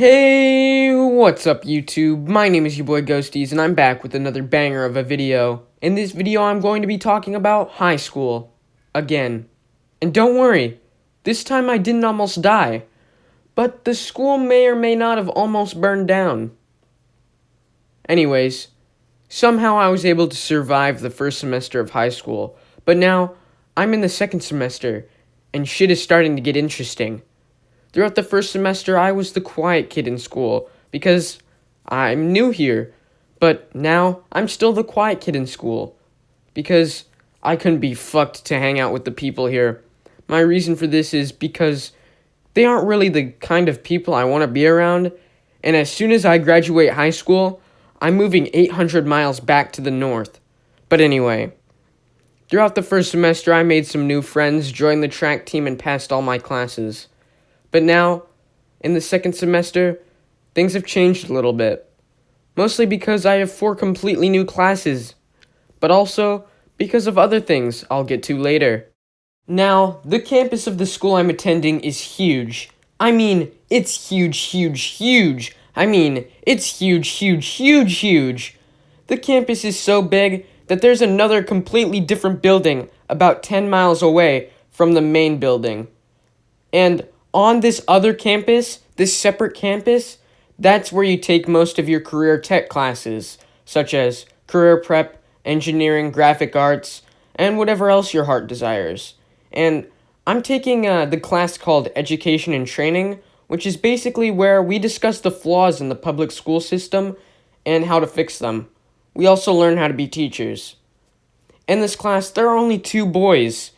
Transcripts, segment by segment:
Hey, what's up YouTube? My name is your boy Ghosties and I'm back with another banger of a video. In this video I'm going to be talking about high school. Again. And don't worry, this time I didn't almost die. But the school may or may not have almost burned down. Anyways, somehow I was able to survive the first semester of high school. But now, I'm in the second semester, and shit is starting to get interesting. Throughout the first semester, I was the quiet kid in school because I'm new here. But now, I'm still the quiet kid in school because I couldn't be fucked to hang out with the people here. My reason for this is because they aren't really the kind of people I want to be around. And as soon as I graduate high school, I'm moving 800 miles back to the north. But anyway, throughout the first semester, I made some new friends, joined the track team, and passed all my classes. But now, in the second semester, things have changed a little bit. Mostly because I have 4 completely new classes, but also because of other things I'll get to later. Now, the campus of the school I'm attending is huge. I mean, it's huge. I mean, it's huge. The campus is so big that there's another completely different building about 10 miles away from the main building. And on this other campus, this separate campus, that's where you take most of your career tech classes, such as career prep, engineering, graphic arts, and whatever else your heart desires. And I'm taking the class called Education and Training, which is basically where we discuss the flaws in the public school system and how to fix them. We also learn how to be teachers. In this class, there are only 2 boys.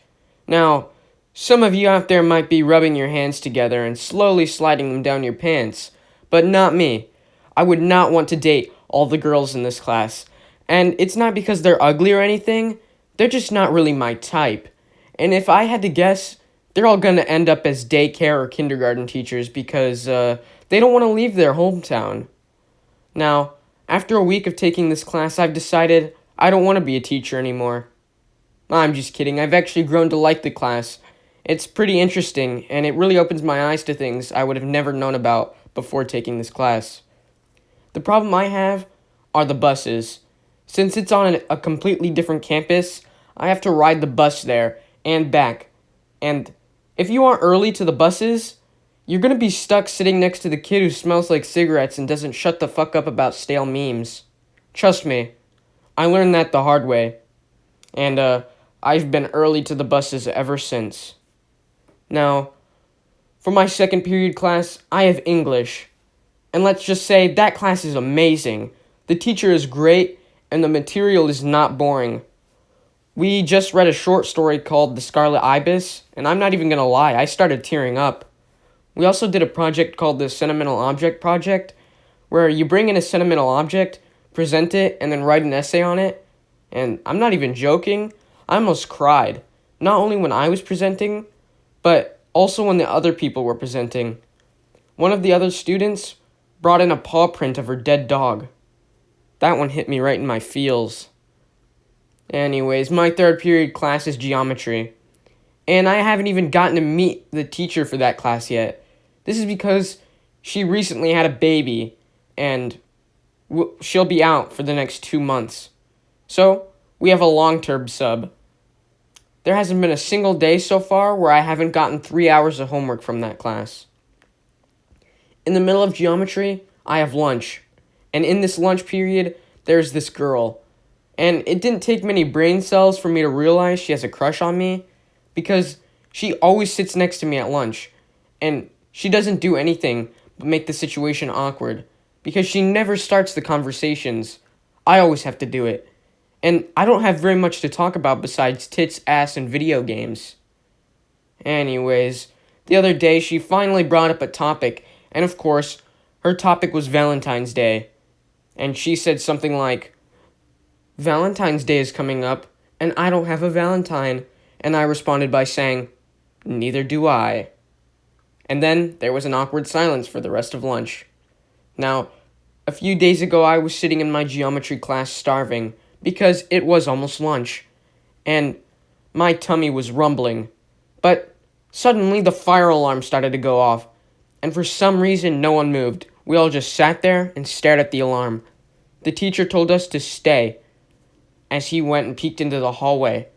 Now, some of you out there might be rubbing your hands together and slowly sliding them down your pants, but not me. I would not want to date all the girls in this class, and it's not because they're ugly or anything, they're just not really my type. And if I had to guess, they're all gonna end up as daycare or kindergarten teachers because they don't want to leave their hometown. Now, after a week of taking this class, I've decided I don't want to be a teacher anymore. I'm just kidding, I've actually grown to like the class. It's pretty interesting, and it really opens my eyes to things I would have never known about before taking this class. The problem I have are the buses. Since it's on a completely different campus, I have to ride the bus there and back. And if you aren't early to the buses, you're gonna be stuck sitting next to the kid who smells like cigarettes and doesn't shut the fuck up about stale memes. Trust me, I learned that the hard way. And I've been early to the buses ever since. Now, for my second period class, I have English. And let's just say that class is amazing. The teacher is great, and the material is not boring. We just read a short story called The Scarlet Ibis, and I'm not even gonna lie, I started tearing up. We also did a project called the Sentimental Object Project, where you bring in a sentimental object, present it, and then write an essay on it. And I'm not even joking, I almost cried. Not only when I was presenting, but also when the other people were presenting. One of the other students brought in a paw print of her dead dog. That one hit me right in my feels. Anyways, my third period class is geometry. And I haven't even gotten to meet the teacher for that class yet. This is because she recently had a baby, and she'll be out for the next 2 months. So, we have a long-term sub. There hasn't been a single day so far where I haven't gotten 3 hours of homework from that class. In the middle of geometry, I have lunch. And in this lunch period, there's this girl. And it didn't take many brain cells for me to realize she has a crush on me, because she always sits next to me at lunch. And she doesn't do anything but make the situation awkward, because she never starts the conversations. I always have to do it. And I don't have very much to talk about besides tits, ass, and video games. Anyways, the other day she finally brought up a topic, and of course, her topic was Valentine's Day. And she said something like, "Valentine's Day is coming up, and I don't have a Valentine." And I responded by saying, "Neither do I." And then there was an awkward silence for the rest of lunch. Now, a few days ago I was sitting in my geometry class starving, because it was almost lunch, and my tummy was rumbling. But suddenly the fire alarm started to go off, and for some reason no one moved, We all just sat there and stared at the alarm. The teacher told us to stay as he went and peeked into the hallway.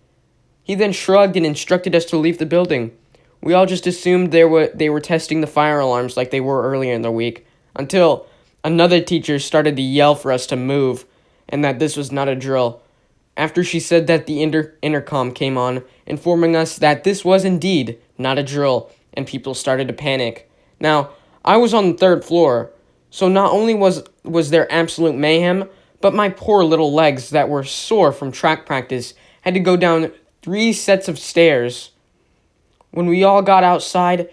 He then shrugged and instructed us to leave the building. We all just assumed they were testing the fire alarms like they were earlier in the week, until another teacher started to yell for us to move and that this was not a drill. After she said that, the intercom came on, informing us that this was indeed not a drill, and people started to panic. Now, I was on the third floor, so not only was there absolute mayhem, but my poor little legs that were sore from track practice had to go down 3 sets of stairs. When we all got outside,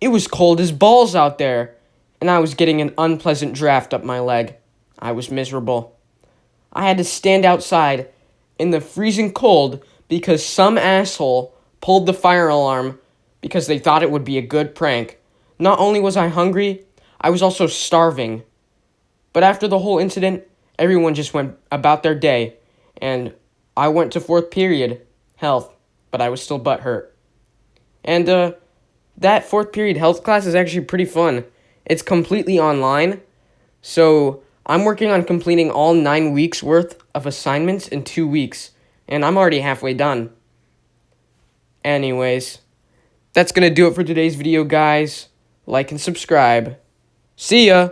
it was cold as balls out there, and I was getting an unpleasant draft up my leg. I was miserable. I had to stand outside in the freezing cold because some asshole pulled the fire alarm because they thought it would be a good prank. Not only was I hungry, I was also starving. But after the whole incident, everyone just went about their day, and I went to 4th period, health, but I was still butthurt. And that 4th period health class is actually pretty fun. It's completely online, so I'm working on completing all 9 weeks worth of assignments in 2 weeks, and I'm already halfway done. Anyways, that's gonna do it for today's video, guys. Like and subscribe. See ya!